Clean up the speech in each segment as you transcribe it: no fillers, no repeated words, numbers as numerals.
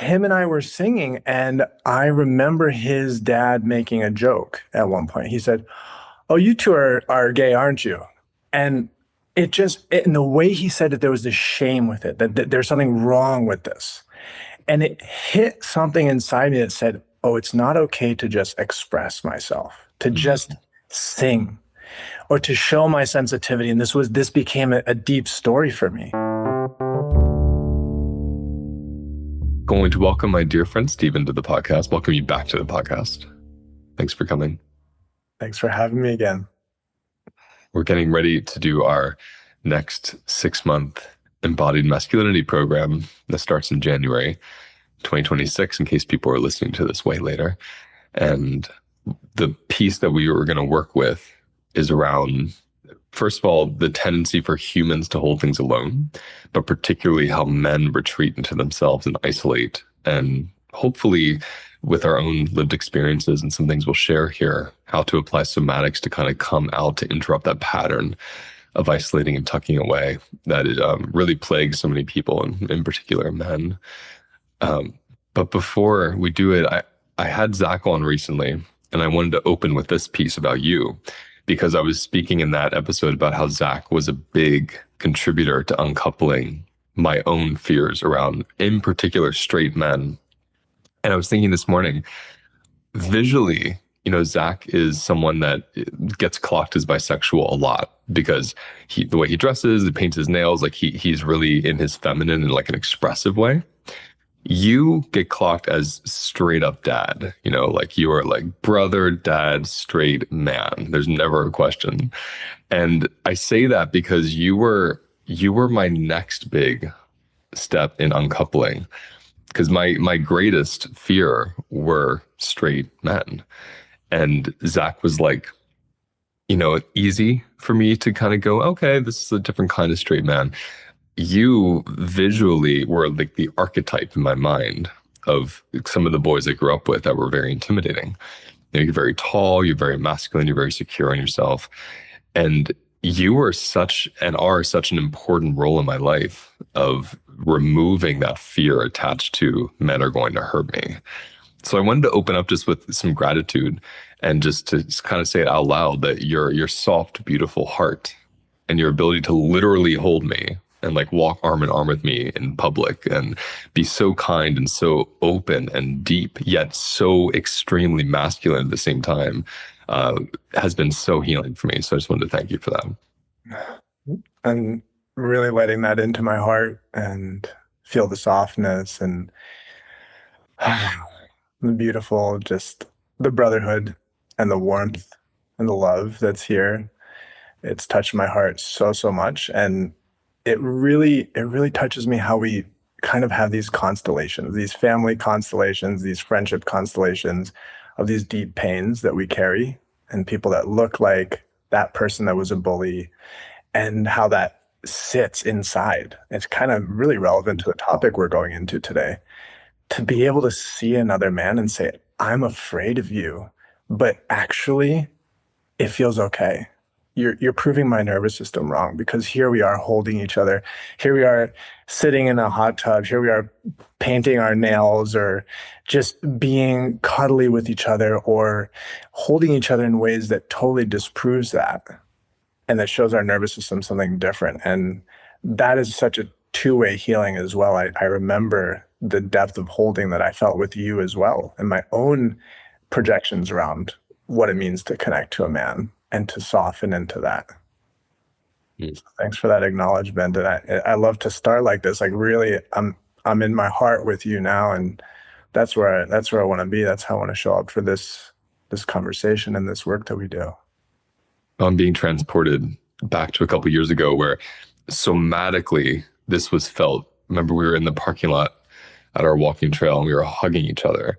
him and I were singing, and I remember his dad making a joke at one point. He said, "Oh, you two are gay, aren't you?" And in the way he said it, there was this shame with it, that there's something wrong with this. And it hit something inside me that said, oh, it's not okay to just express myself, to just sing, or to show my sensitivity. And this became a deep story for me. Going to welcome my dear friend Stephen to the podcast. Welcome you back to the podcast. Thanks for coming. Thanks for having me again. We're getting ready to do our next 6-month Embodied Masculinity program that starts in January 2026, in case people are listening to this way later. And the piece that we were going to work with is around, first of all, the tendency for humans to hold things alone, but particularly how men retreat into themselves and isolate. And hopefully with our own lived experiences and some things we'll share here, how to apply somatics to kind of come out to interrupt that pattern of isolating and tucking away that it really plagues so many people, and in particular men. But before we do it, I had Zach on recently, and I wanted to open with this piece about you, because I was speaking in that episode about how Zach was a big contributor to uncoupling my own fears around, in particular, straight men. And I was thinking this morning, visually, Zach is someone that gets clocked as bisexual a lot because the way he dresses, he paints his nails, like he's really in his feminine and like an expressive way. You get clocked as straight up dad, like you are like brother, dad, straight man. There's never a question. And I say that because you were my next big step in uncoupling, because my greatest fear were straight men. And Zach was like, easy for me to kind of go, okay, this is a different kind of straight man. You visually were like the archetype in my mind of some of the boys I grew up with that were very intimidating. You're very tall, you're very masculine, you're very secure in yourself. And you were such an important role in my life of removing that fear attached to men are going to hurt me. So I wanted to open up just with some gratitude and just to kind of say it out loud, that your soft, beautiful heart and your ability to literally hold me and like walk arm in arm with me in public and be so kind and so open and deep, yet so extremely masculine at the same time, has been so healing for me. So I just wanted to thank you for that. And really letting that into my heart and feel the softness and the beautiful, just the brotherhood and the warmth and the love that's here. It's touched my heart so much. And it really touches me how we kind of have these constellations, these family constellations, these friendship constellations of these deep pains that we carry, and people that look like that person that was a bully, and how that sits inside. It's kind of really relevant to the topic we're going into today. To be able to see another man and say, I'm afraid of you, but actually it feels okay. You're proving my nervous system wrong, because here we are holding each other. Here we are sitting in a hot tub. Here we are painting our nails, or just being cuddly with each other, or holding each other in ways that totally disproves that, and that shows our nervous system something different. And that is such a two-way healing as well. I remember the depth of holding that I felt with you as well, and my own projections around what it means to connect to a man and to soften into that. So thanks for that acknowledgement. And I love to start like this. Like, really, I'm in my heart with you now, and that's where I want to be. That's how I want to show up for this conversation and this work that we do. I'm being transported back to a couple of years ago where somatically this was felt. Remember, we were in the parking lot at our walking trail and we were hugging each other,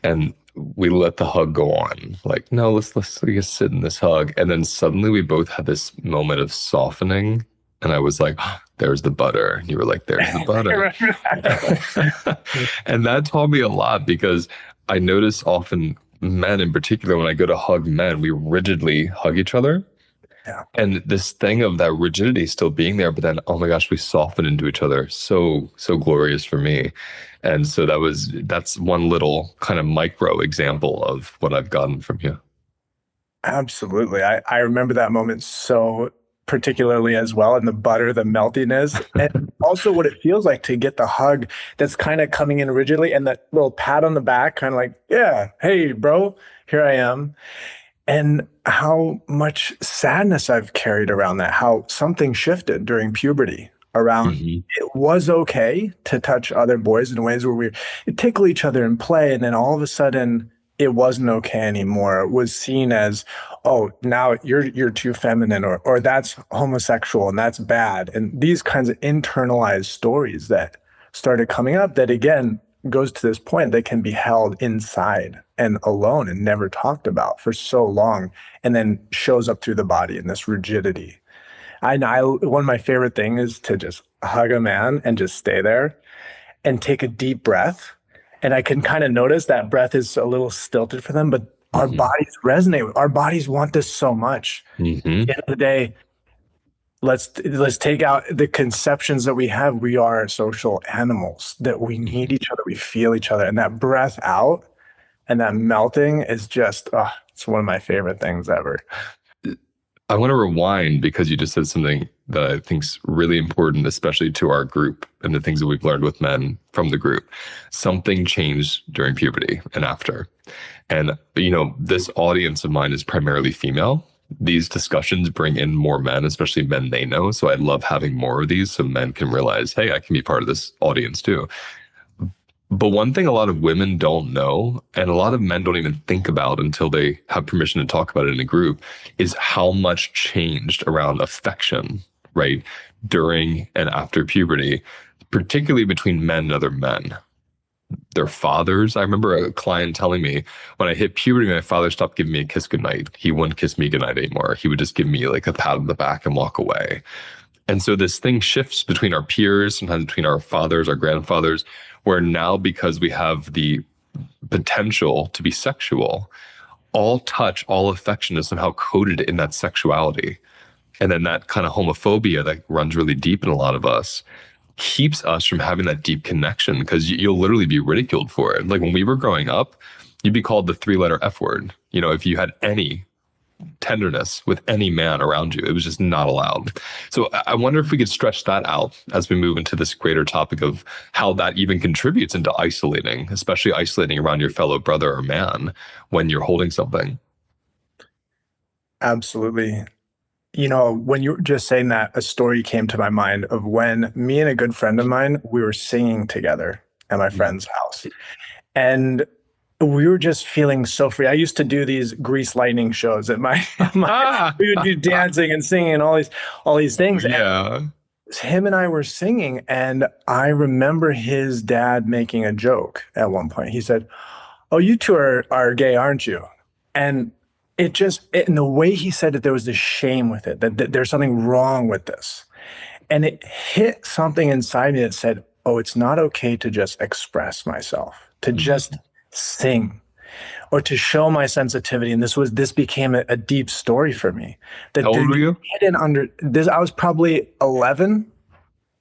and we let the hug go on. Like, no, let's just sit in this hug. And then suddenly we both had this moment of softening. And I was like, oh, there's the butter. And you were like, there's the butter. And that taught me a lot, because I notice often men in particular, when I go to hug men, we rigidly hug each other. Yeah. And this thing of that rigidity still being there, but then, oh my gosh, we soften into each other. So glorious for me. And so that's one little kind of micro example of what I've gotten from you. Absolutely. I remember that moment so particularly as well, and the butter, the meltiness, and also what it feels like to get the hug that's kind of coming in rigidly and that little pat on the back, kind of like, yeah, hey, bro, here I am. And how much sadness I've carried around that, how something shifted during puberty around Hmm. it was okay to touch other boys in ways where we tickle each other and play. And then all of a sudden it wasn't okay anymore. It was seen as, oh, now you're too feminine, or that's homosexual and that's bad. And these kinds of internalized stories that started coming up that again goes to this point that can be held inside and alone and never talked about for so long, and then shows up through the body in this rigidity. One of my favorite things is to just hug a man and just stay there and take a deep breath. And I can kind of notice that breath is a little stilted for them, but our Hmm. bodies resonate. Our bodies want this so much. At Hmm. the end of the day, let's take out the conceptions that we have. We are social animals, that we need each other, we feel each other, and that breath out and that melting is just, oh, it's one of my favorite things ever. I want to rewind because you just said something that I think is really important, especially to our group and the things that we've learned with men from the group. Something changed during puberty and after. And, this audience of mine is primarily female. These discussions bring in more men, especially men they know. So I love having more of these so men can realize, hey, I can be part of this audience too. But one thing a lot of women don't know, and a lot of men don't even think about until they have permission to talk about it in a group, is how much changed around affection, right? During and after puberty, particularly between men and other men. Their fathers. I remember a client telling me when I hit puberty, my father stopped giving me a kiss goodnight. He wouldn't kiss me goodnight anymore. He would just give me like a pat on the back and walk away. And so this thing shifts between our peers, sometimes between our fathers, our grandfathers, where now because we have the potential to be sexual, all touch, all affection is somehow coded in that sexuality. And then that kind of homophobia that runs really deep in a lot of us keeps us from having that deep connection because you'll literally be ridiculed for it. Like when we were growing up, you'd be called the three-letter F word. If you had any tenderness with any man around you. It was just not allowed. So I wonder if we could stretch that out as we move into this greater topic of how that even contributes into isolating, especially isolating around your fellow brother or man when you're holding something. Absolutely. When you were just saying that, a story came to my mind of when me and a good friend of mine, we were singing together at my friend's house. And we were just feeling so free. I used to do these Grease Lightning shows at my Ah, we would do dancing and singing and all these things. And yeah. him and I were singing, and I remember his dad making a joke at one point. He said, "Oh, you two are gay, aren't you?" And in the way he said it, there was this shame with it, that there's something wrong with this. And it hit something inside me that said, oh, it's not okay to just express myself, to just Mhm. sing or to show my sensitivity. And this became a deep story for me. How That old were you? I didn't under this. I was probably 11,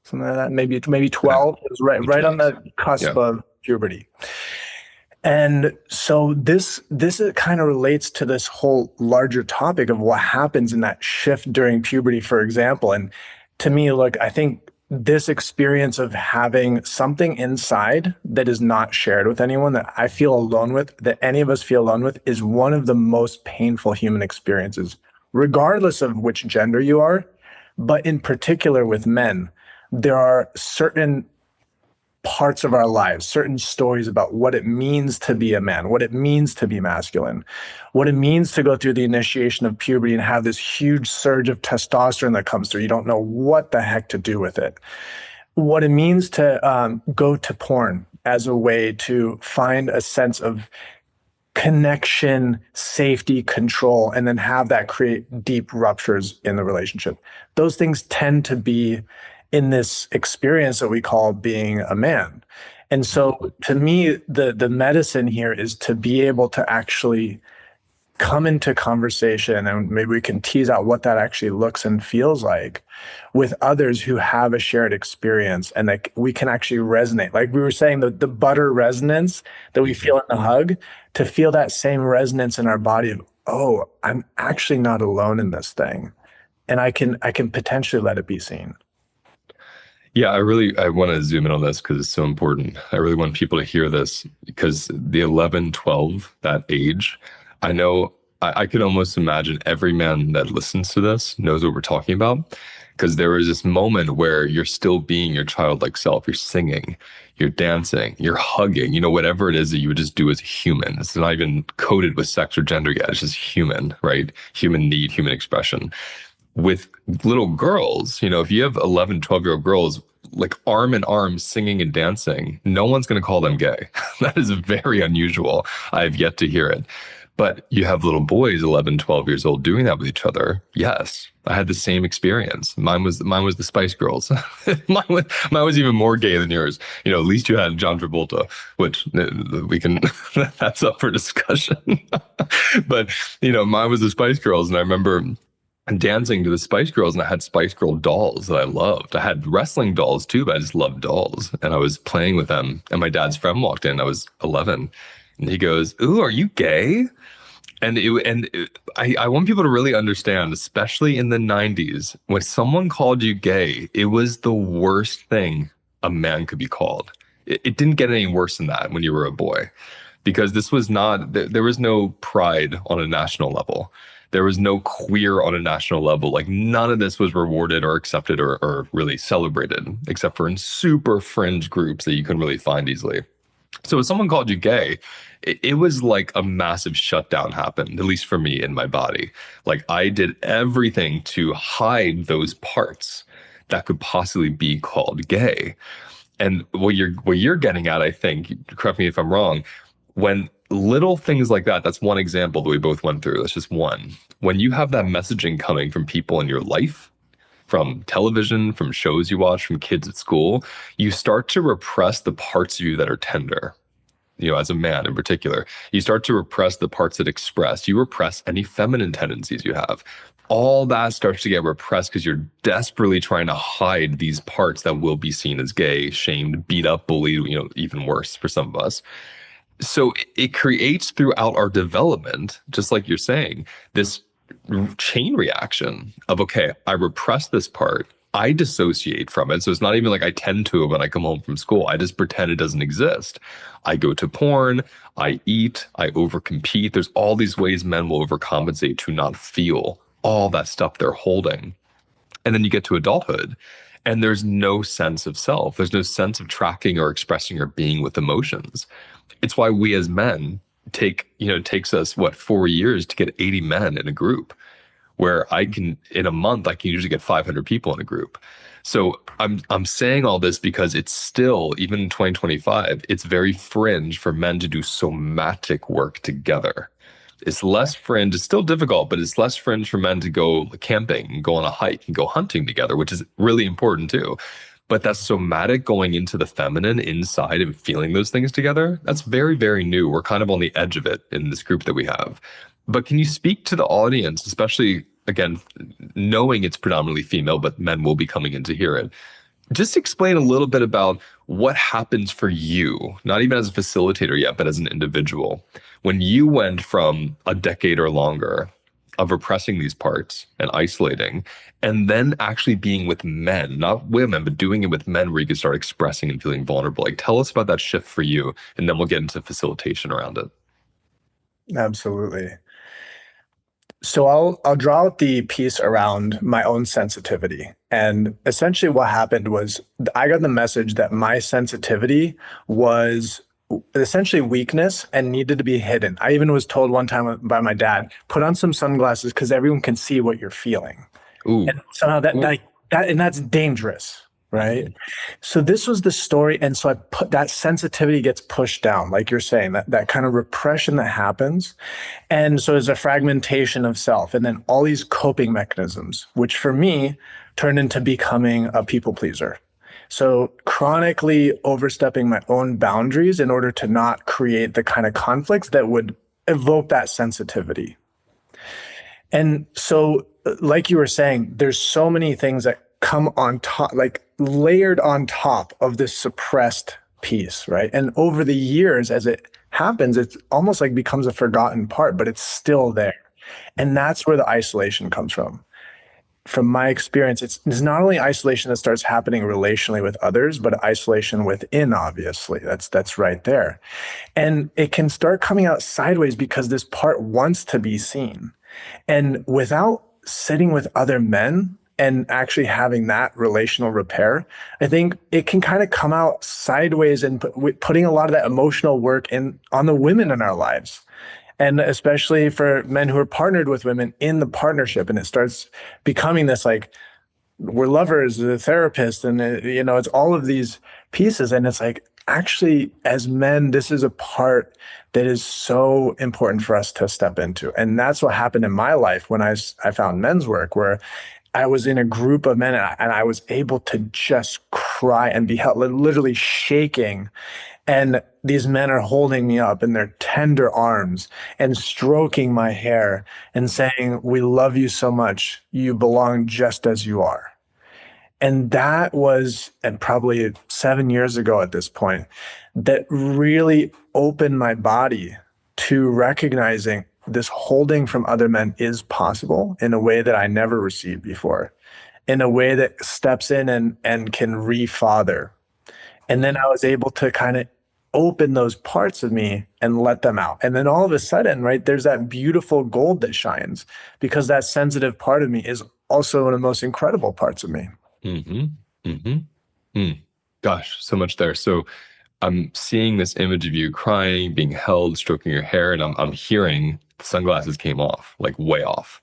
something like that, maybe Okay. 12. It was right on the Yeah. cusp of puberty. And so this kind of relates to this whole larger topic of what happens in that shift during puberty, for example. And to me, look, I think this experience of having something inside that is not shared with anyone, that I feel alone with, that any of us feel alone with, is one of the most painful human experiences, regardless of which gender you are. But in particular with men, there are certain parts of our lives, certain stories about what it means to be a man, what it means to be masculine, what it means to go through the initiation of puberty and have this huge surge of testosterone that comes through. You don't know what the heck to do with it. What it means to go to porn as a way to find a sense of connection, safety, control, and then have that create deep ruptures in the relationship. Those things tend to be in this experience that we call being a man. And so to me, the medicine here is to be able to actually come into conversation and maybe we can tease out what that actually looks and feels like with others who have a shared experience and like we can actually resonate. Like we were saying, the butter resonance that we Mhm. feel in the hug, to feel that same resonance in our body of, oh, I'm actually not alone in this thing. And I can potentially let it be seen. Yeah, I want to zoom in on this because it's so important. I really want people to hear this because the 11, 12, that age, I know I can almost imagine every man that listens to this knows what we're talking about. Because there is this moment where you're still being your childlike self. You're singing, you're dancing, you're hugging, whatever it is that you would just do as a human. It's not even coded with sex or gender yet. It's just human, right? Human need, human expression. With little girls, if you have 11, 12-year-old girls like arm in arm singing and dancing, no one's going to call them gay. That is very unusual. I have yet to hear it. But you have little boys, 11, 12 years old, doing that with each other. Yes, I had the same experience. Mine was the Spice Girls. mine was even more gay than yours. At least you had John Travolta, which we can, that's up for discussion. But, mine was the Spice Girls. And I remember dancing to the Spice Girls, and I had Spice Girl dolls that I loved. I had wrestling dolls too, but I just loved dolls. And I was playing with them. And my dad's friend walked in. I was 11, and he goes, "Ooh, are you gay?" I want people to really understand, especially in the 90s, when someone called you gay, it was the worst thing a man could be called. It didn't get any worse than that when you were a boy, because this was not, there was no pride on a national level. There was no queer on a national level. Like none of this was rewarded or accepted or really celebrated, except for in super fringe groups that you couldn't really find easily. So if someone called you gay, it was like a massive shutdown happened, at least for me in my body. Like I did everything to hide those parts that could possibly be called gay. And what you're getting at, I think, correct me if I'm wrong, when little things like that, that's one example that we both went through. That's just one. When you have that messaging coming from people in your life, from television, from shows you watch, from kids at school, you start to repress the parts of you that are tender. As a man in particular, you start to repress the parts that express. You repress any feminine tendencies you have. All that starts to get repressed because you're desperately trying to hide these parts that will be seen as gay, shamed, beat up, bullied, even worse for some of us. So it creates throughout our development, just like you're saying, this chain reaction of, okay, I repress this part. I dissociate from it. So it's not even like I tend to it when I come home from school. I just pretend it doesn't exist. I go to porn, I eat, I overcompete. There's all these ways men will overcompensate to not feel all that stuff they're holding. And then you get to adulthood and there's no sense of self. There's no sense of tracking or expressing or being with emotions. It's why we as men it takes us what, 4 years to get 80 men in a group, where in a month I can usually get 500 people in a group. So I'm saying all this because it's still, even in 2025, it's very fringe for men to do somatic work together. It's less fringe. It's still difficult, but it's less fringe for men to go camping and go on a hike and go hunting together, which is really important too. But that somatic going into the feminine inside and feeling those things together, that's very, very new. We're kind of on the edge of it in this group that we have. But can you speak to the audience, especially, again, knowing it's predominantly female, but men will be coming in to hear it? Just explain a little bit about what happens for you, not even as a facilitator yet, but as an individual, when you went from a decade or longer of repressing these parts and isolating, and then actually being with men, not women, but doing it with men where you can start expressing and feeling vulnerable. Like, tell us about that shift for you, and then we'll get into facilitation around it. Absolutely. So I'll draw out the piece around my own sensitivity. And essentially what happened was I got the message that my sensitivity was essentially weakness and needed to be hidden. I even was told one time by my dad, put on some sunglasses because everyone can see what you're feeling. Ooh, And somehow ooh. and that's dangerous, right? So this was the story. And so I put that sensitivity gets pushed down, like you're saying, that kind of repression that happens. And so there's a fragmentation of self and then all these coping mechanisms, which for me turned into becoming a people pleaser. So chronically overstepping my own boundaries in order to not create the kind of conflicts that would evoke that sensitivity. And so, like you were saying, there's so many things that come on top, like layered on top of this suppressed piece, right? And over the years, as it happens, it's almost like becomes a forgotten part, but it's still there. And that's where the isolation comes from. From my experience, it's not only isolation that starts happening relationally with others, but isolation within, obviously. That's right there. And it can start coming out sideways because this part wants to be seen. And without sitting with other men and actually having that relational repair, I think it can kind of come out sideways and putting a lot of that emotional work in on the women in our lives. And especially for men who are partnered with women in the partnership. And it starts becoming this like, we're lovers, the therapist, and it's all of these pieces. And it's like, actually, as men, this is a part that is so important for us to step into. And that's what happened in my life when I found men's work, where I was in a group of men and I was able to just cry and be held, literally shaking. And these men are holding me up in their tender arms and stroking my hair and saying, "We love you so much. You belong just as you are." And that was, and probably 7 years ago at this point, that really opened my body to recognizing this holding from other men is possible in a way that I never received before, in a way that steps in and can refather. And then I was able to kind of open those parts of me and let them out. And then all of a sudden, right, there's that beautiful gold that shines because that sensitive part of me is also one of the most incredible parts of me. Mm-hmm. Mm-hmm. Mm. Gosh, so much there. So I'm seeing this image of you crying, being held, stroking your hair, and I'm hearing the sunglasses came off, like way off.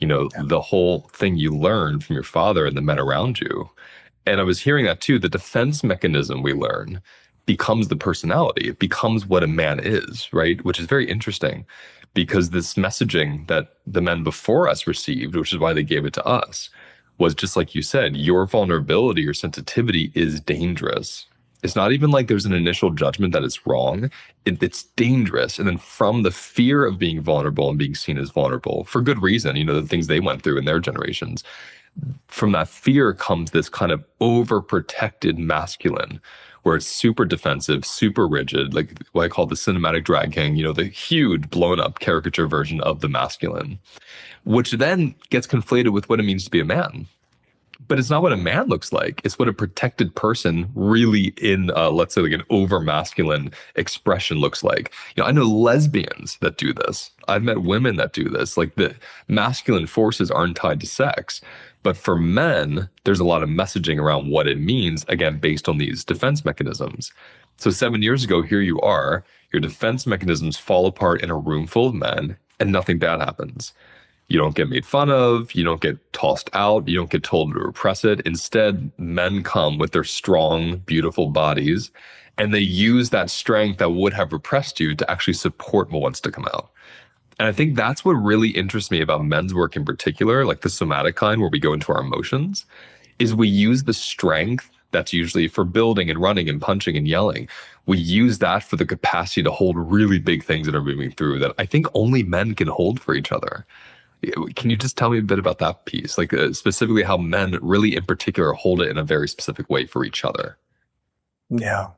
Yeah. The whole thing you learned from your father and the men around you. And I was hearing that too. The defense mechanism we learn becomes the personality. It becomes what a man is, right? Which is very interesting because this messaging that the men before us received, which is why they gave it to us, was just like you said, your vulnerability or sensitivity is dangerous. It's not even like there's an initial judgment that it's wrong. It's dangerous. And then from the fear of being vulnerable and being seen as vulnerable for good reason, the things they went through in their generations, from that fear comes this kind of overprotected masculine where it's super defensive, super rigid, like what I call the cinematic drag king, the huge blown up caricature version of the masculine, which then gets conflated with what it means to be a man. But it's not what a man looks like. It's what a protected person really in, let's say, like an over masculine expression looks like. I know lesbians that do this. I've met women that do this. Like the masculine forces aren't tied to sex. But for men, there's a lot of messaging around what it means, again, based on these defense mechanisms. So 7 years ago, here you are, your defense mechanisms fall apart in a room full of men, and nothing bad happens. You don't get made fun of. You don't get tossed out. You don't get told to repress it. Instead, men come with their strong, beautiful bodies, and they use that strength that would have repressed you to actually support what wants to come out. And I think that's what really interests me about men's work in particular, like the somatic kind where we go into our emotions, is we use the strength that's usually for building and running and punching and yelling. We use that for the capacity to hold really big things that are moving through that I think only men can hold for each other. Can you just tell me a bit about that piece? Like specifically how men really in particular hold it in a very specific way for each other. Yeah.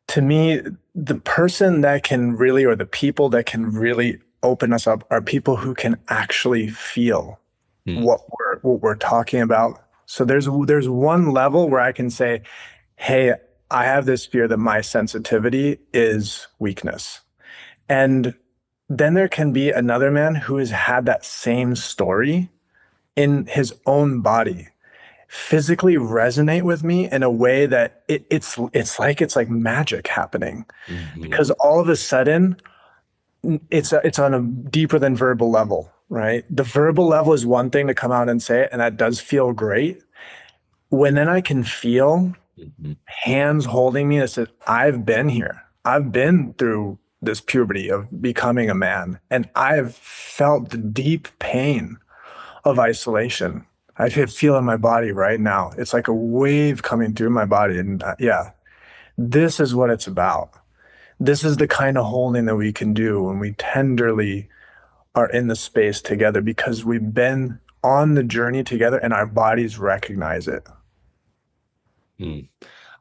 To me, the person that can really, or the people that can really open us up are people who can actually feel Hmm. what we're talking about. So there's one level where I can say, "Hey, I have this fear that my sensitivity is weakness." And then there can be another man who has had that same story in his own body physically resonate with me in a way that it's like magic happening Hmm. because all of a sudden it's on a deeper than verbal level, right? The verbal level is one thing to come out and say it, and that does feel great. When then I can feel Hmm. hands holding me that says, "I've been here. I've been through this puberty of becoming a man, and I've felt the deep pain of isolation. I can feel in my body right now. It's like a wave coming through my body." And yeah, this is what it's about. This is the kind of holding that we can do when we tenderly are in the space together because we've been on the journey together and our bodies recognize it. Mm.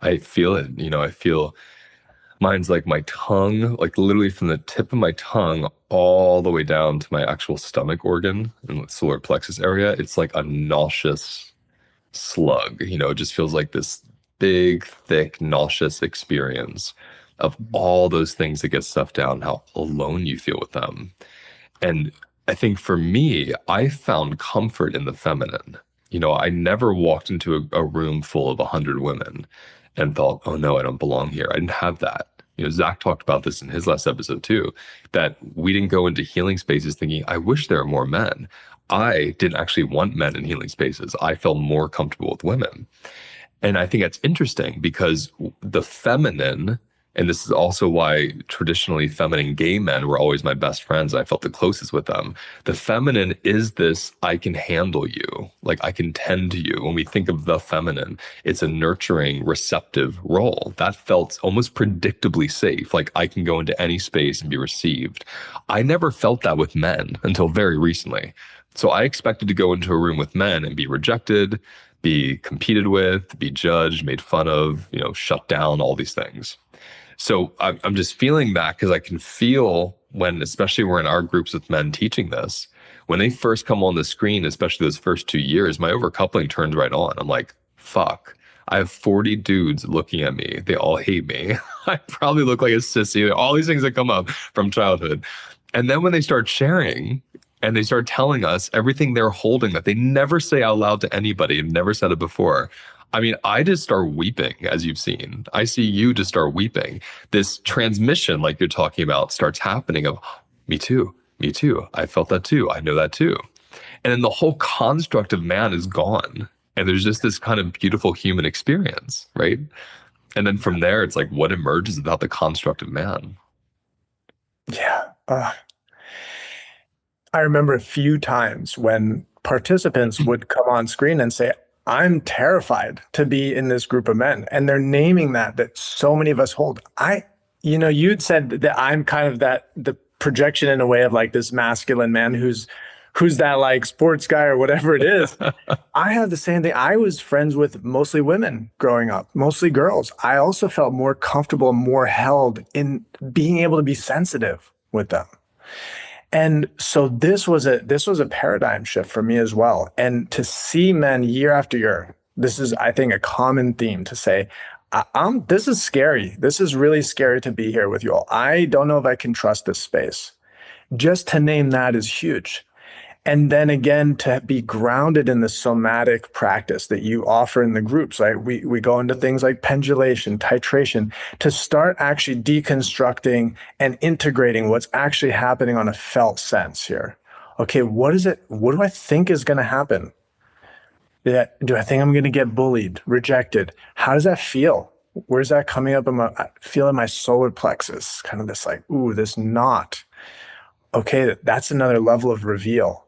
I feel it. I feel mine's like my tongue, like literally from the tip of my tongue all the way down to my actual stomach organ and the solar plexus area. It's like a nauseous slug. It just feels like this big, thick, nauseous experience of all those things that get stuffed down, how alone you feel with them. And I think for me, I found comfort in the feminine. I never walked into a room full of 100 women and thought, oh no, I don't belong here. I didn't have that. Zach talked about this in his last episode too, that we didn't go into healing spaces thinking, I wish there were more men. I didn't actually want men in healing spaces. I felt more comfortable with women. And I think that's interesting because the feminine, and this is also why traditionally feminine gay men were always my best friends. I felt the closest with them. The feminine is this, I can handle you, like I can tend to you. When we think of the feminine, it's a nurturing, receptive role. That felt almost predictably safe, like I can go into any space and be received. I never felt that with men until very recently. So I expected to go into a room with men and be rejected, be competed with, be judged, made fun of, shut down, all these things. So I'm just feeling that because I can feel when, especially we're in our groups with men teaching this, when they first come on the screen, especially those first 2 years, my overcoupling turns right on. I'm like, fuck, I have 40 dudes looking at me. They all hate me. I probably look like a sissy, all these things that come up from childhood. And then when they start sharing and they start telling us everything they're holding that they never say out loud to anybody and never said it before. I mean, I just start weeping, as you've seen. I see you just start weeping. This transmission, like you're talking about, starts happening of, me too, me too. I felt that too. I know that too. And then the whole construct of man is gone. And there's just this kind of beautiful human experience, right? And then from there, it's like what emerges without the construct of man. Yeah. I remember a few times when participants would come on screen and say, I'm terrified to be in this group of men. And they're naming that so many of us hold. You'd said that I'm kind of the projection in a way of like this masculine man who's that like sports guy or whatever it is. I have the same thing. I was friends with mostly women growing up, mostly girls. I also felt more comfortable, more held in being able to be sensitive with them. And so this was a paradigm shift for me as well. And to see men year after year, this is, I think, a common theme to say, this is scary. This is really scary to be here with you all. I don't know if I can trust this space. Just to name that is huge. And then again, to be grounded in the somatic practice that you offer in the groups, right? We go into things like pendulation, titration, to start actually deconstructing and integrating what's actually happening on a felt sense here. Okay, what is it? What do I think is going to happen? Do I think I'm going to get bullied, rejected? How does that feel? Where's that coming up I feel in my solar plexus? Kind of this like, ooh, this knot. Okay, that's another level of reveal.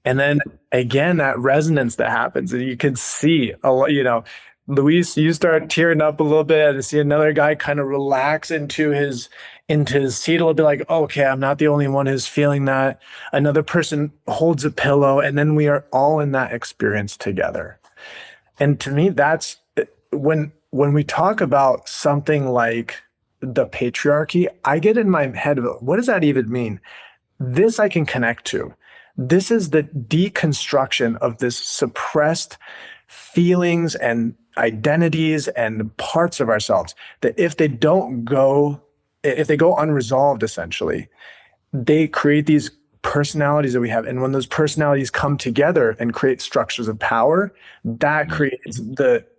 And then again, that resonance that happens, and you can see a lot, Luis, you start tearing up a little bit and see another guy kind of relax into his seat a little bit like, oh, okay, I'm not the only one who's feeling that. Another person holds a pillow, and then we are all in that experience together. And to me, that's when we talk about something like the patriarchy, I get in my head, what does that even mean? This I can connect to. This is the deconstruction of this suppressed feelings and identities and parts of ourselves that if they go unresolved, essentially, they create these personalities that we have. And when those personalities come together and create structures of power, that creates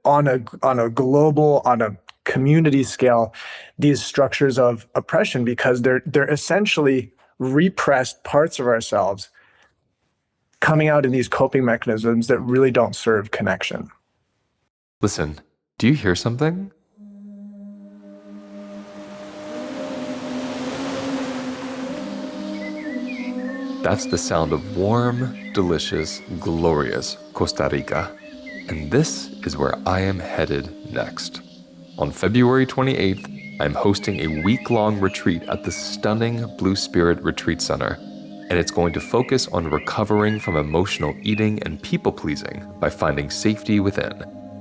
on a global, on a community scale, these structures of oppression because they're essentially repressed parts of ourselves coming out in these coping mechanisms that really don't serve connection. Listen, do you hear something? That's the sound of warm, delicious, glorious Costa Rica. And this is where I am headed next. On February 28th, I'm hosting a week-long retreat at the stunning Blue Spirit Retreat Center, and it's going to focus on recovering from emotional eating and people-pleasing by finding safety within.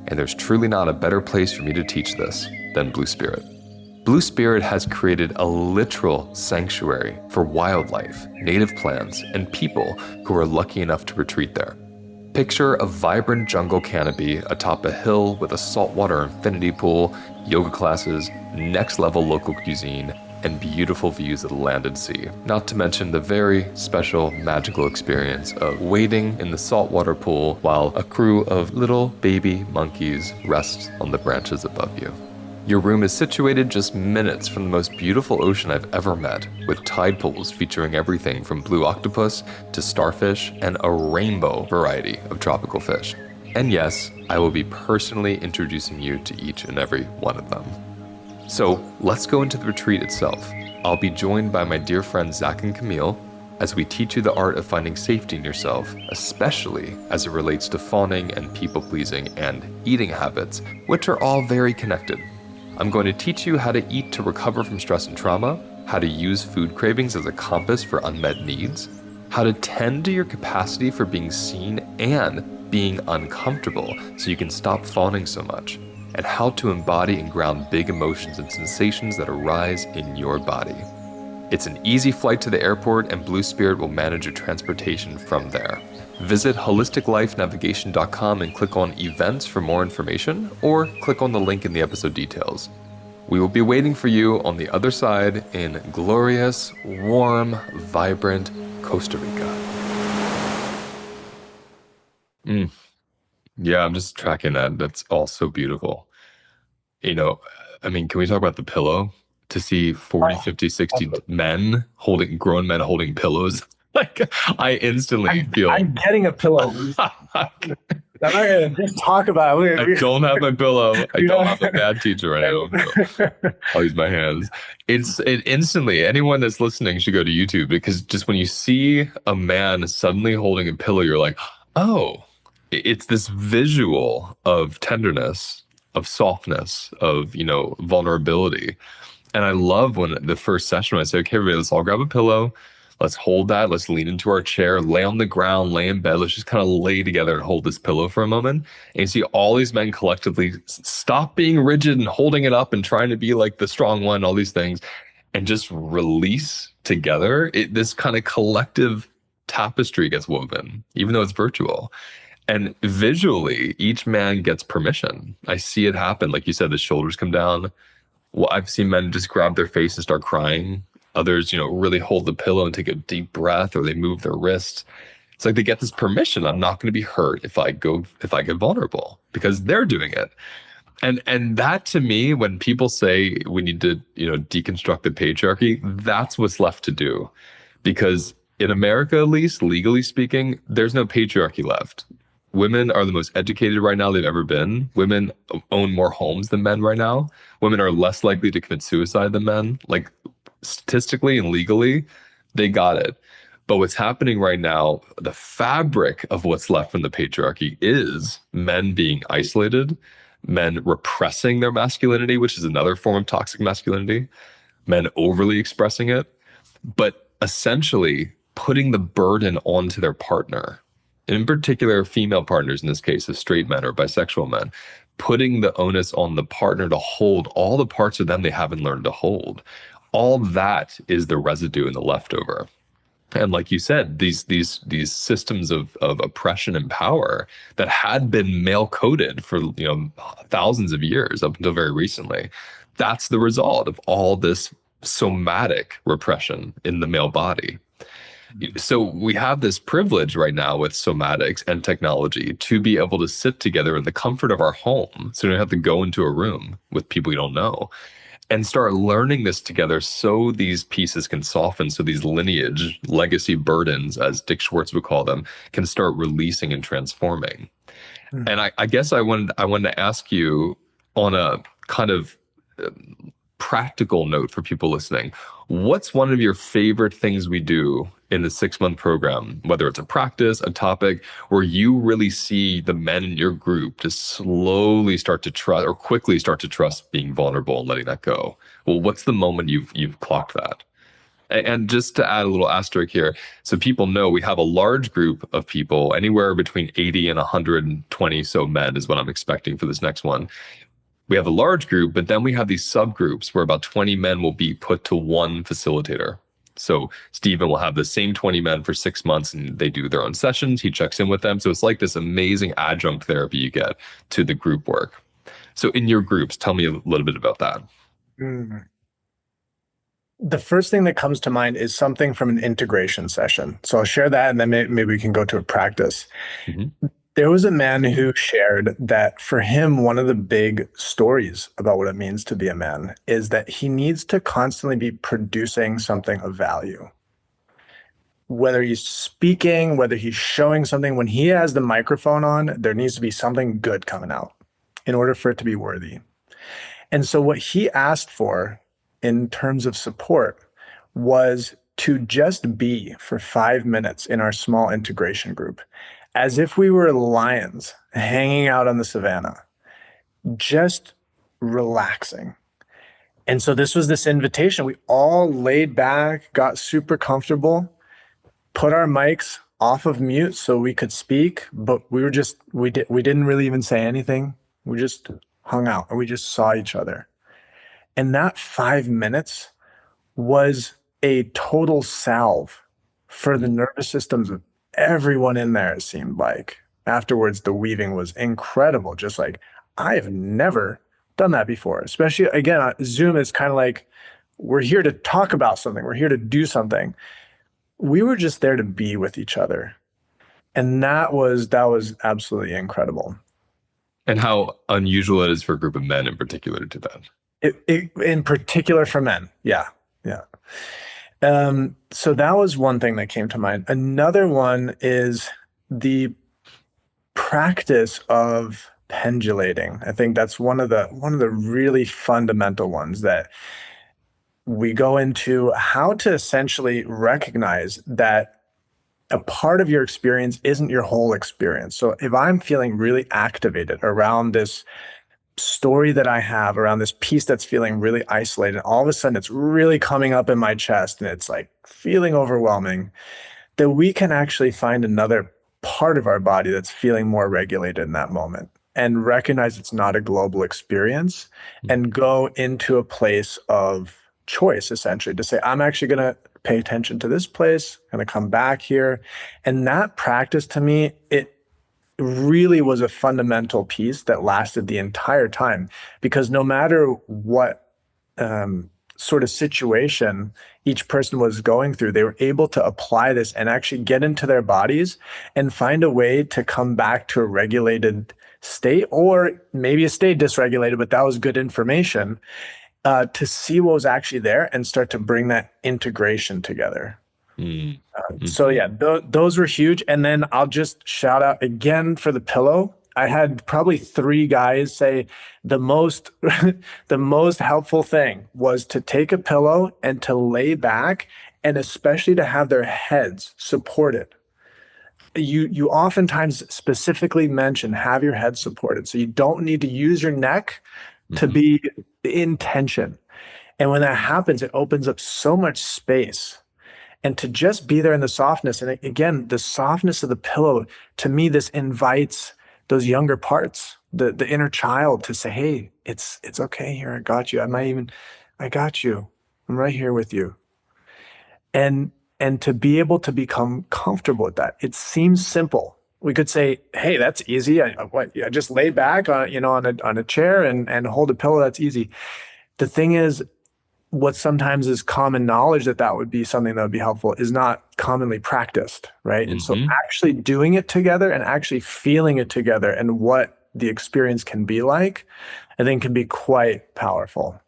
And there's truly not a better place for me to teach this than Blue Spirit. Blue Spirit has created a literal sanctuary for wildlife, native plants, and people who are lucky enough to retreat there. Picture a vibrant jungle canopy atop a hill with a saltwater infinity pool, yoga classes, next-level local cuisine, and beautiful views of the land and sea. Not to mention the very special, magical experience of wading in the saltwater pool while a crew of little baby monkeys rest on the branches above you. Your room is situated just minutes from the most beautiful ocean I've ever met, with tide pools featuring everything from blue octopus to starfish and a rainbow variety of tropical fish. And yes, I will be personally introducing you to each and every one of them. So let's go into the retreat itself. I'll be joined by my dear friends Zach and Camille as we teach you the art of finding safety in yourself, especially as it relates to fawning and people-pleasing and eating habits, which are all very connected. I'm going to teach you how to eat to recover from stress and trauma, how to use food cravings as a compass for unmet needs, how to tend to your capacity for being seen and being uncomfortable so you can stop fawning so much, and how to embody and ground big emotions and sensations that arise in your body. It's an easy flight to the airport, and Blue Spirit will manage your transportation from there. Visit holisticlifenavigation.com and click on events for more information, or click on the link in the episode details. We will be waiting for you on the other side in glorious, warm, vibrant Costa Rica. Yeah, I'm just tracking that. That's all so beautiful. You know, I mean, can we talk about the pillow? To see 40, 50, 60 men holding, grown men holding pillows. Like, I instantly feel. I'm getting a pillow. I'm not gonna just talk about it. I don't have my pillow. I don't have a bad teacher right now. So I'll use my hands. It instantly, anyone that's listening should go to YouTube, because just when you see a man suddenly holding a pillow, you're like, oh, it's this visual of tenderness, of softness, of, you know, vulnerability. And I love when the first session, when I say, okay, everybody, let's all grab a pillow. Let's hold that. Let's lean into our chair, lay on the ground, lay in bed. Let's just kind of lay together and hold this pillow for a moment. And you see all these men collectively stop being rigid and holding it up and trying to be like the strong one, all these things, and just release together. This kind of collective tapestry gets woven, even though it's virtual. And visually, each man gets permission. I see it happen. Like you said, the shoulders come down. Well, I've seen men just grab their face and start crying. Others, you know, really hold the pillow and take a deep breath, or they move their wrists. It's like they get this permission. I'm not going to be hurt if I get vulnerable, because they're doing it. And that, to me, when people say we need to, you know, deconstruct the patriarchy, that's what's left to do. Because in America, at least, legally speaking, there's no patriarchy left. Women are the most educated right now they've ever been. Women own more homes than men right now. Women are less likely to commit suicide than men. Like, statistically and legally, they got it. But what's happening right now, the fabric of what's left from the patriarchy is men being isolated, men repressing their masculinity, which is another form of toxic masculinity, men overly expressing it, but essentially putting the burden onto their partner. In particular, female partners, in this case, of straight men or bisexual men, putting the onus on the partner to hold all the parts of them they haven't learned to hold. All that is the residue and the leftover. And like you said, these systems of oppression and power that had been male coded for, you know, thousands of years up until very recently, that's the result of all this somatic repression in the male body. So we have this privilege right now with somatics and technology to be able to sit together in the comfort of our home, so we don't have to go into a room with people you don't know, and start learning this together, so these pieces can soften, so these lineage, legacy burdens, as Dick Schwartz would call them, can start releasing and transforming. And I guess I wanted to ask you, on a kind of practical note for people listening, what's one of your favorite things we do in the 6 month program, whether it's a practice, a topic, where you really see the men in your group just slowly start to trust or quickly start to trust being vulnerable and letting that go? Well, what's the moment you've clocked that? And just to add a little asterisk here, so people know we have a large group of people, anywhere between 80 and 120 so men is what I'm expecting for this next one. We have a large group, but then we have these subgroups where about 20 men will be put to one facilitator. So Stephen will have the same 20 men for 6 months and they do their own sessions. He checks in with them. So it's like this amazing adjunct therapy you get to the group work. So in your groups, tell me a little bit about that. Mm. The first thing that comes to mind is something from an integration session. So I'll share that and then maybe we can go to a practice. Mm-hmm. There was a man who shared that for him, one of the big stories about what it means to be a man is that he needs to constantly be producing something of value. Whether he's speaking, whether he's showing something, when he has the microphone on, there needs to be something good coming out in order for it to be worthy. And so what he asked for in terms of support was to just be for 5 minutes in our small integration group, as if we were lions hanging out on the savannah, just relaxing. And so this was this invitation. We all laid back, got super comfortable, put our mics off of mute so we could speak, but we didn't really even say anything. We just hung out and we just saw each other. And that 5 minutes was a total salve for the nervous systems of everyone in there, it seemed like. Afterwards, the weaving was incredible. Just like, I have never done that before. Especially, again, on Zoom is kind of like, we're here to talk about something. We're here to do something. We were just there to be with each other. And that was absolutely incredible. And how unusual it is for a group of men in particular to do that. In particular for men. Yeah. Yeah. So that was one thing that came to mind. Another one is the practice of pendulating. I think that's one of the really fundamental ones that we go into, how to essentially recognize that a part of your experience isn't your whole experience. So if I'm feeling really activated around this story that I have, around this piece that's feeling really isolated, all of a sudden it's really coming up in my chest and it's like feeling overwhelming, that we can actually find another part of our body that's feeling more regulated in that moment and recognize it's not a global experience and go into a place of choice, essentially, to say, I'm actually going to pay attention to this place, going to come back here. And that practice, to me, it really was a fundamental piece that lasted the entire time, because no matter what sort of situation each person was going through, they were able to apply this and actually get into their bodies and find a way to come back to a regulated state, or maybe a state dysregulated, but that was good information to see what was actually there and start to bring that integration together. So yeah, those were huge. And then I'll just shout out again for the pillow. I had probably 3 guys say the most the most helpful thing was to take a pillow and to lay back, and especially to have their heads supported. You oftentimes specifically mention have your head supported, so you don't need to use your neck to be in tension. And when that happens, it opens up so much space. And to just be there in the softness. And again, the softness of the pillow, to me, this invites those younger parts, the inner child, to say, hey, it's okay here. I got you. I got you. I'm right here with you. And to be able to become comfortable with that. It seems simple. We could say, hey, that's easy. I just lay back on a chair and hold a pillow. That's easy. The thing is, what sometimes is common knowledge that would be something that would be helpful is not commonly practiced, right? And so actually doing it together and actually feeling it together and what the experience can be like, I think can be quite powerful.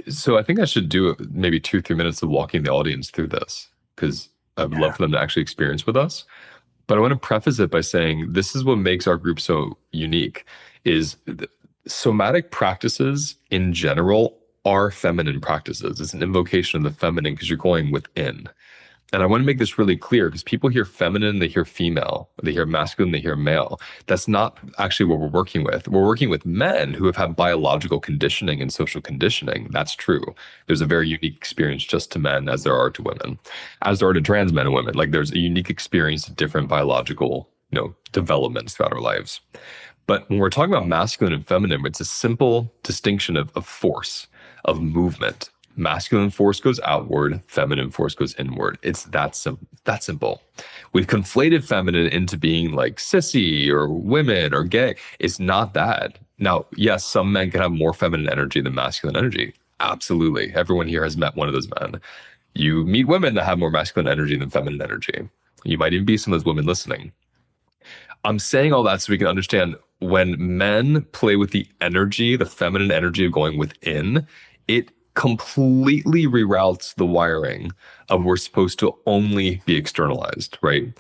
So I think I should do maybe 2-3 minutes of walking the audience through this, because I would love for them to actually experience with us. But I want to preface it by saying this is what makes our group so unique, is somatic practices in general are feminine practices. It's an invocation of the feminine because you're going within. And I want to make this really clear because people hear feminine, they hear female, they hear masculine, they hear male. That's not actually what we're working with. We're working with men who have had biological conditioning and social conditioning. That's true. There's a very unique experience just to men as there are to women, as there are to trans men and women. Like there's a unique experience of different biological, developments throughout our lives. But when we're talking about masculine and feminine, it's a simple distinction of force, of movement. Masculine force goes outward, feminine force goes inward. It's that simple. We've conflated feminine into being like sissy or women or gay. It's not that. Now, yes, some men can have more feminine energy than masculine energy. Absolutely. Everyone here has met one of those men. You meet women that have more masculine energy than feminine energy. You might even be some of those women listening. I'm saying all that so we can understand when men play with the energy, the feminine energy of going within, it completely reroutes the wiring of we're supposed to only be externalized, right?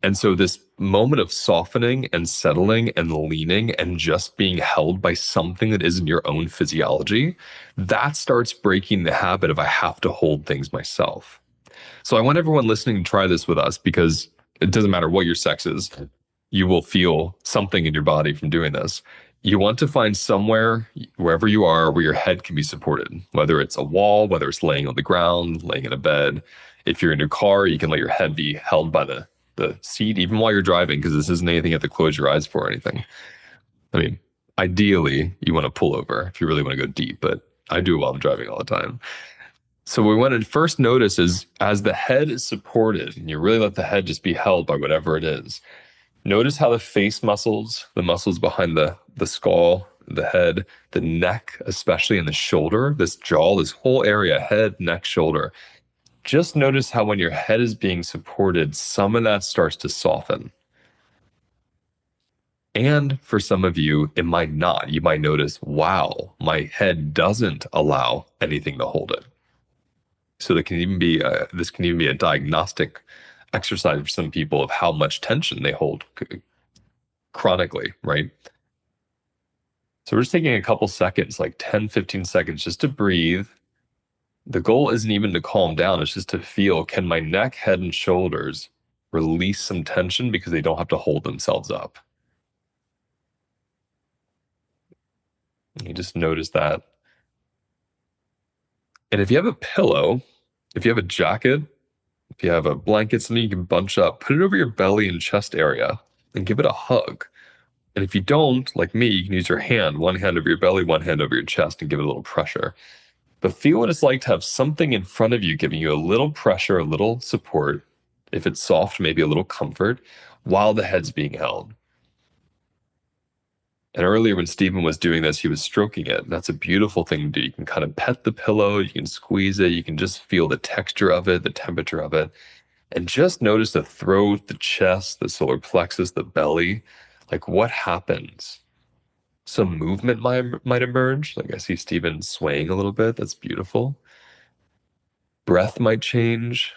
And so this moment of softening and settling and leaning and just being held by something that isn't your own physiology, that starts breaking the habit of I have to hold things myself. So I want everyone listening to try this with us because it doesn't matter what your sex is, you will feel something in your body from doing this. You want to find somewhere, wherever you are, where your head can be supported, whether it's a wall, whether it's laying on the ground, laying in a bed. If you're in your car, you can let your head be held by the seat, even while you're driving, because this isn't anything you have to close your eyes for or anything. I mean, ideally, you want to pull over if you really want to go deep, but I do it while I'm driving all the time. So what we want to first notice is as the head is supported, and you really let the head just be held by whatever it is, notice how the face muscles, the muscles behind the skull, the head, the neck, especially in the shoulder, this jaw, this whole area, head, neck, shoulder. Just notice how when your head is being supported, some of that starts to soften. And for some of you, it might not. You might notice, wow, my head doesn't allow anything to hold it. So this can even be a diagnostic exercise for some people of how much tension they hold chronically, right? So we're just taking a couple seconds, like 10, 15 seconds, just to breathe. The goal isn't even to calm down. It's just to feel, can my neck, head, and shoulders release some tension because they don't have to hold themselves up? And you just notice that. And if you have a pillow, if you have a jacket, if you have a blanket, something you can bunch up, put it over your belly and chest area and give it a hug. And if you don't, like me, you can use your hand, one hand over your belly, one hand over your chest, and give it a little pressure. But feel what it's like to have something in front of you giving you a little pressure, a little support. If it's soft, maybe a little comfort while the head's being held. And earlier when Stephen was doing this, he was stroking it. That's a beautiful thing to do. You can kind of pet the pillow, you can squeeze it, you can just feel the texture of it, the temperature of it. And just notice the throat, the chest, the solar plexus, the belly. Like what happens? Some movement might emerge. Like I see Stephen swaying a little bit. That's beautiful. Breath might change.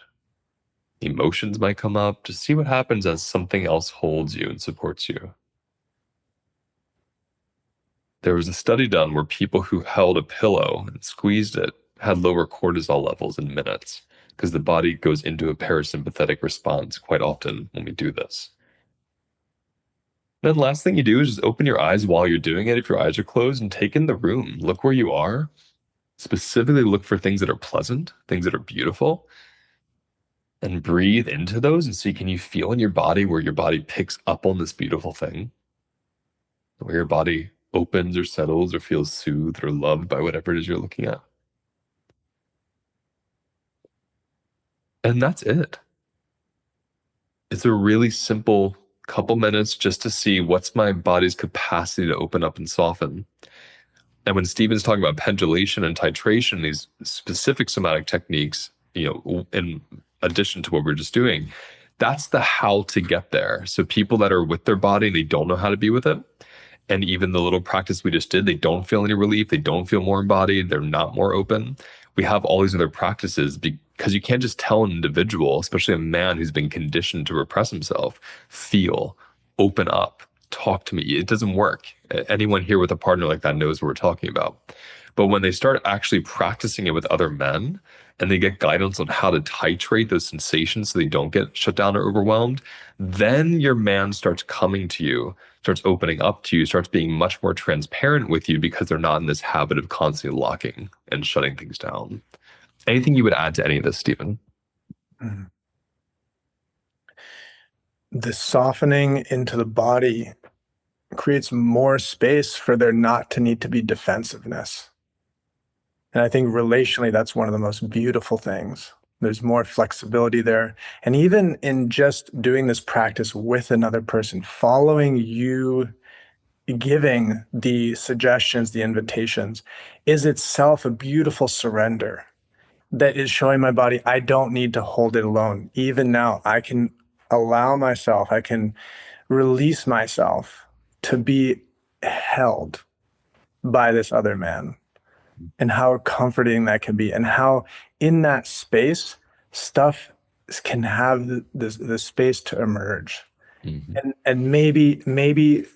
Emotions might come up. Just see what happens as something else holds you and supports you. There was a study done where people who held a pillow and squeezed it had lower cortisol levels in minutes because the body goes into a parasympathetic response quite often when we do this. Then the last thing you do is just open your eyes while you're doing it if your eyes are closed and take in the room. Look where you are. Specifically look for things that are pleasant, things that are beautiful, and breathe into those and see, can you feel in your body where your body picks up on this beautiful thing? Where your body opens or settles or feels soothed or loved by whatever it is you're looking at. And that's it. It's a really simple couple minutes just to see what's my body's capacity to open up and soften. And when Stephen's talking about pendulation and titration, these specific somatic techniques, in addition to what we're just doing, that's the how to get there. So people that are with their body and they don't know how to be with it, and even the little practice we just did, they don't feel any relief, they don't feel more embodied, they're not more open. We have all these other practices because you can't just tell an individual, especially a man who's been conditioned to repress himself, feel, open up, talk to me. It doesn't work. Anyone here with a partner like that knows what we're talking about. But when they start actually practicing it with other men and they get guidance on how to titrate those sensations so they don't get shut down or overwhelmed, then your man starts coming to you, starts opening up to you, starts being much more transparent with you because they're not in this habit of constantly locking and shutting things down. Anything you would add to any of this, Stephen? Mhm. The softening into the body creates more space for there not to need to be defensiveness. And I think relationally, that's one of the most beautiful things. There's more flexibility there. And even in just doing this practice with another person, following you, giving the suggestions, the invitations, is itself a beautiful surrender that is showing my body, I don't need to hold it alone. Even now, I can allow myself, I can release myself to be held by this other man, and how comforting that can be, and how in that space stuff can have the space to emerge. Mm-hmm. And maybe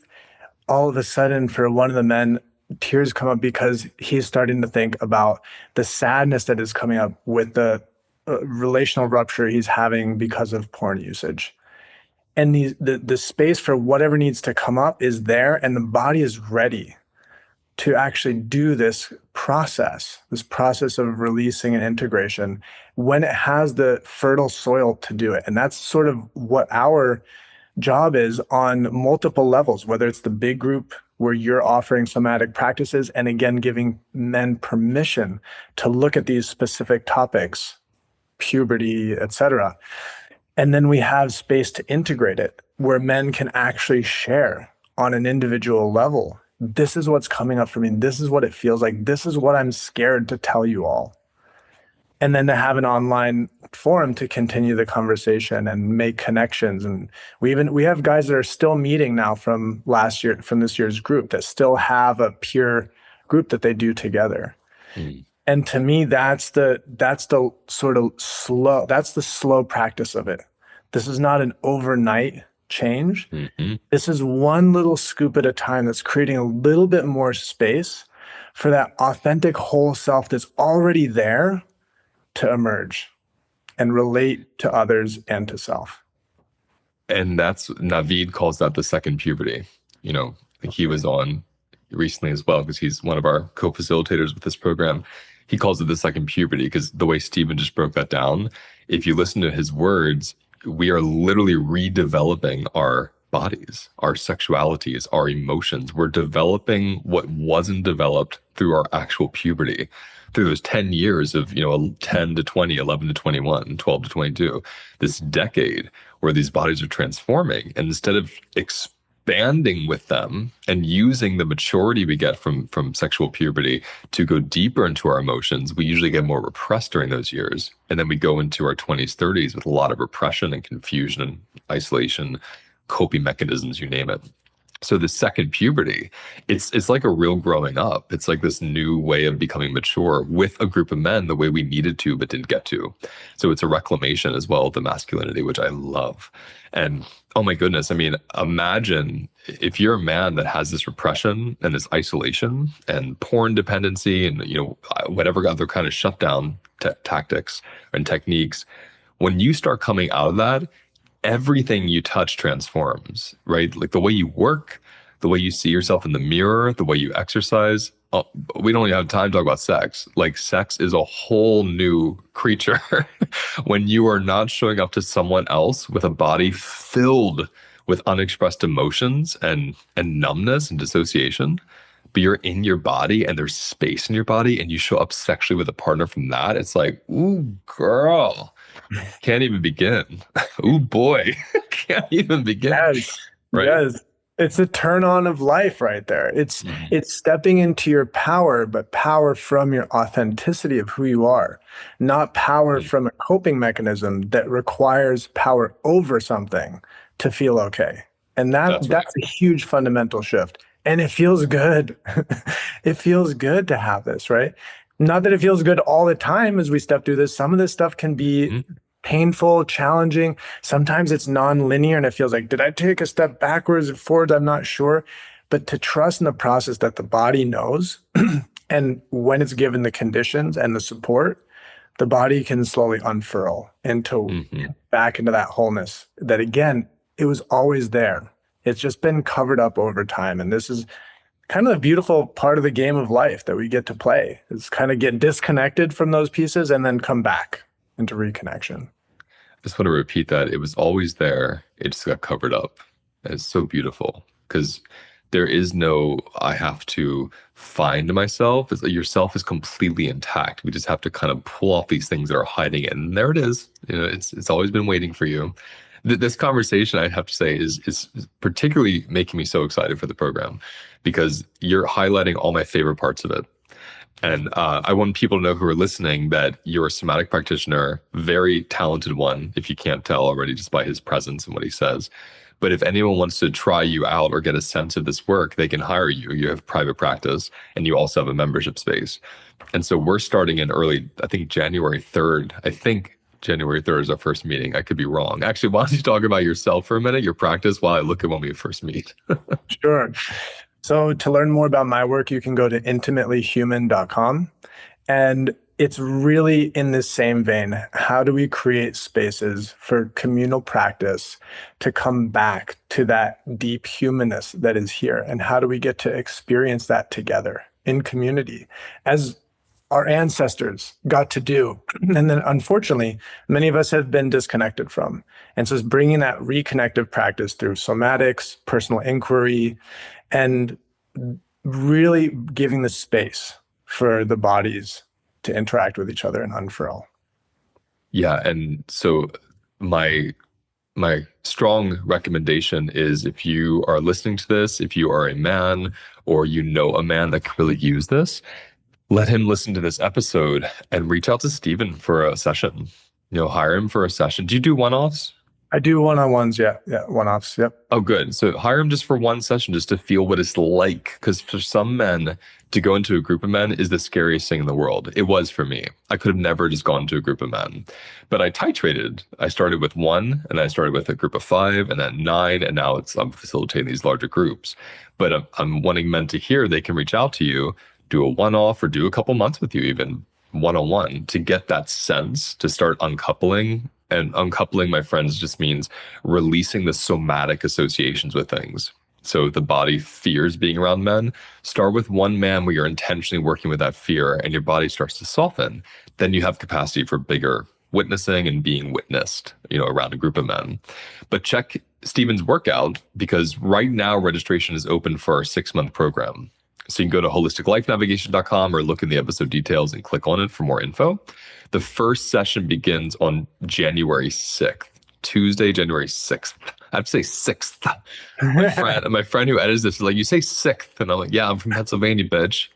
all of a sudden for one of the men, tears come up because he's starting to think about the sadness that is coming up with the relational rupture he's having because of porn usage. And the space for whatever needs to come up is there, and the body is ready to actually do this process of releasing and integration when it has the fertile soil to do it. And that's sort of what our job is on multiple levels, whether it's the big group where you're offering somatic practices and again, giving men permission to look at these specific topics, puberty, etc. And then we have space to integrate it where men can actually share on an individual level. This is what's coming up for me. This is what it feels like. This is what I'm scared to tell you all. And then to have an online forum to continue the conversation and make connections. And we have guys that are still meeting now from last year, from this year's group, that still have a peer group that they do together. Mm. And to me, that's the sort of slow, that's the slow practice of it. This is not an overnight change. Mm-hmm. This is one little scoop at a time that's creating a little bit more space for that authentic whole self that's already there to emerge and relate to others and to self. And that's Naveed calls that the second puberty. You know, I think he was on recently as well because he's one of our co-facilitators with this program. He calls it the second puberty because the way Stephen just broke that down, if you listen to his words, we are literally redeveloping our bodies, our sexualities, our emotions. We're developing what wasn't developed through our actual puberty, through those 10 years of, 10 to 20, 11 to 21, 12 to 22, this decade where these bodies are transforming. And instead of expanding with them and using the maturity we get from sexual puberty to go deeper into our emotions, we usually get more repressed during those years. And then we go into our 20s, 30s with a lot of repression and confusion and isolation, coping mechanisms, you name it. So the second puberty, it's like a real growing up. It's like this new way of becoming mature with a group of men the way we needed to but didn't get to. So it's a reclamation as well of the masculinity, which I love. And oh my goodness, I mean, imagine if you're a man that has this repression and this isolation and porn dependency and whatever other kind of shutdown tactics and techniques, when you start coming out of that, everything you touch transforms, right? Like the way you work, the way you see yourself in the mirror, the way you exercise. Oh, we don't even have time to talk about sex. Like sex is a whole new creature when you are not showing up to someone else with a body filled with unexpressed emotions and numbness and dissociation, but you're in your body and there's space in your body and you show up sexually with a partner from that. It's like, ooh, girl. Can't even begin. Ooh, boy. Can't even begin. Yes. Right? Yes. It's a turn on of life right there. It's stepping into your power, but power from your authenticity of who you are, not power from a coping mechanism that requires power over something to feel okay. And That's right. that's a huge fundamental shift. And it feels good. It feels good to have this, right? Not that it feels good all the time as we step through this. Some of this stuff can be painful, challenging. Sometimes it's non-linear and it feels like, did I take a step backwards or forwards? I'm not sure. But to trust in the process that the body knows And when it's given the conditions and the support, the body can slowly unfurl into Hmm. back into that wholeness that again, it was always there. It's just been covered up over time. And this is kind of the beautiful part of the game of life that we get to play is kind of get disconnected from those pieces and then come back into reconnection. I just want to repeat that it was always there. It just got covered up. And it's so beautiful because there is no, I have to find myself. It's like yourself is completely intact. We just have to kind of pull off these things that are hiding it. And there it is. You know, it's always been waiting for you. This conversation, I have to say, is particularly making me so excited for the program because you're highlighting all my favorite parts of it. And I want people to know who are listening that you're a somatic practitioner, very talented one, if you can't tell already just by his presence and what he says. But if anyone wants to try you out or get a sense of this work, they can hire you. You have private practice and you also have a membership space. And so we're starting in early, I think January 3rd. I think January 3rd is our first meeting. I could be wrong. Actually, why don't you talk about yourself for a minute, your practice, while I look at when we first meet? Sure. So to learn more about my work, you can go to intimatelyhuman.com. And it's really in this same vein. How do we create spaces for communal practice to come back to that deep humanness that is here? And how do we get to experience that together in community as our ancestors got to do? And then unfortunately, many of us have been disconnected from. And so it's bringing that reconnective practice through somatics, personal inquiry, and really giving the space for the bodies to interact with each other and unfurl. Yeah, and so my strong recommendation is if you are listening to this, if you are a man or you know a man that could really use this, let him listen to this episode and reach out to Stephen for a session. You know, hire him for a session. Do you do one-offs? I do one-on-ones, yeah, one-offs, yep. Oh, good. So hire him just for one session, just to feel what it's like. Because for some men, to go into a group of men is the scariest thing in the world. It was for me. I could have never just gone to a group of men. But I titrated. I started with one, and I started with a group of five, and then nine, and now I'm facilitating these larger groups. But I'm wanting men to hear they can reach out to you, do a one-off, or do a couple months with you, even one-on-one, to get that sense, to start uncoupling. And uncoupling, my friends, just means releasing the somatic associations with things. So the body fears being around men. Start with one man where you're intentionally working with that fear and your body starts to soften. Then you have capacity for bigger witnessing and being witnessed, you know, around a group of men. But check Stephen's workout because right now registration is open for our 6-month program. So you can go to holisticlifenavigation.com or look in the episode details and click on it for more info. The first session begins on January 6th, Tuesday, January 6th. I have to say 6th. My friend who edits this is like, you say 6th. And I'm like, yeah, I'm from Pennsylvania, bitch.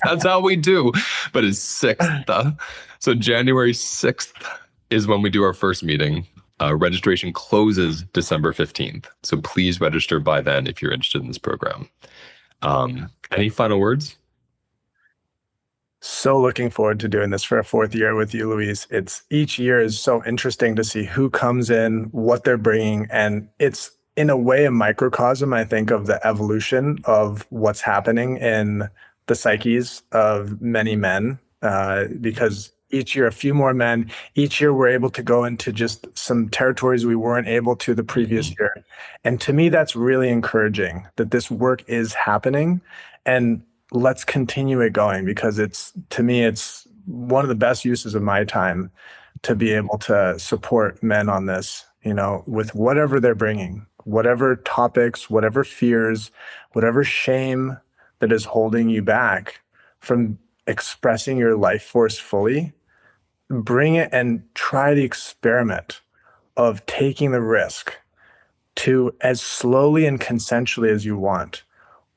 that's how we do. But it's 6th. So January 6th is when we do our first meeting. Registration closes December 15th. So please register by then if you're interested in this program. Any final words? So looking forward to doing this for a 4th year with you, Luis. It's each year is so interesting to see who comes in, what they're bringing, and it's in a way a microcosm, I think, of the evolution of what's happening in the psyches of many men. Because each year, a few more men. Each year, we're able to go into just some territories we weren't able to the previous year, and to me, that's really encouraging that this work is happening, and let's continue it going because to me, it's one of the best uses of my time to be able to support men on this, you know, with whatever they're bringing, whatever topics, whatever fears, whatever shame that is holding you back from expressing your life force fully, bring it and try the experiment of taking the risk to as slowly and consensually as you want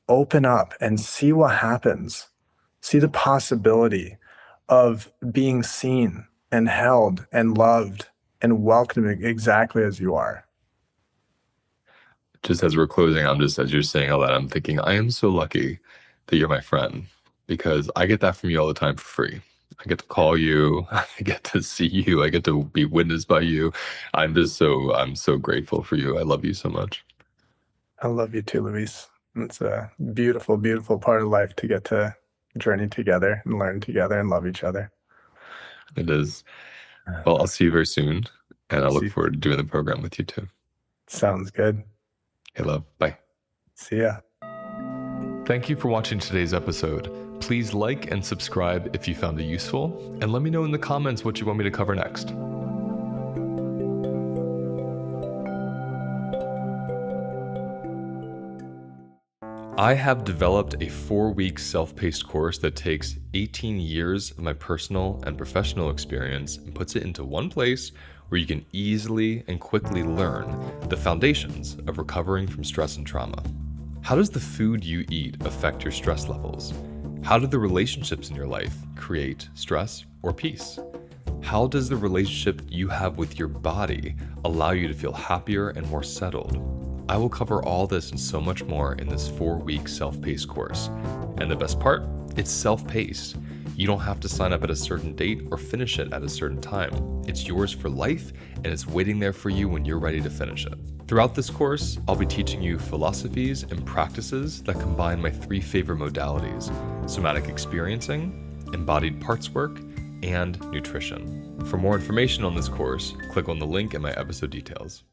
open up and see what happens. See the possibility of being seen and held and loved and welcomed exactly as you are. Just as we're closing, as you're saying all that, I'm thinking, I am so lucky that you're my friend because I get that from you all the time for free. I get to call you, I get to see you, I get to be witnessed by you. I'm so grateful for you. I love you so much. I love you too, Luis. It's a beautiful, beautiful part of life to get to journey together and learn together and love each other. It is. Well, I'll see you very soon, and I look See, forward to doing the program with you too. sounds good. Hey, love. Bye. See ya. Thank you for watching today's episode. Please like and subscribe if you found it useful, and let me know in the comments what you want me to cover next. I have developed a 4-week self-paced course that takes 18 years of my personal and professional experience and puts it into one place where you can easily and quickly learn the foundations of recovering from stress and trauma. How does the food you eat affect your stress levels? How do the relationships in your life create stress or peace? How does the relationship you have with your body allow you to feel happier and more settled? I will cover all this and so much more in this 4-week self-paced course. And the best part, it's self-paced. You don't have to sign up at a certain date or finish it at a certain time. It's yours for life, and it's waiting there for you when you're ready to finish it. Throughout this course, I'll be teaching you philosophies and practices that combine my 3 favorite modalities: somatic experiencing, embodied parts work, and nutrition. For more information on this course, click on the link in my episode details.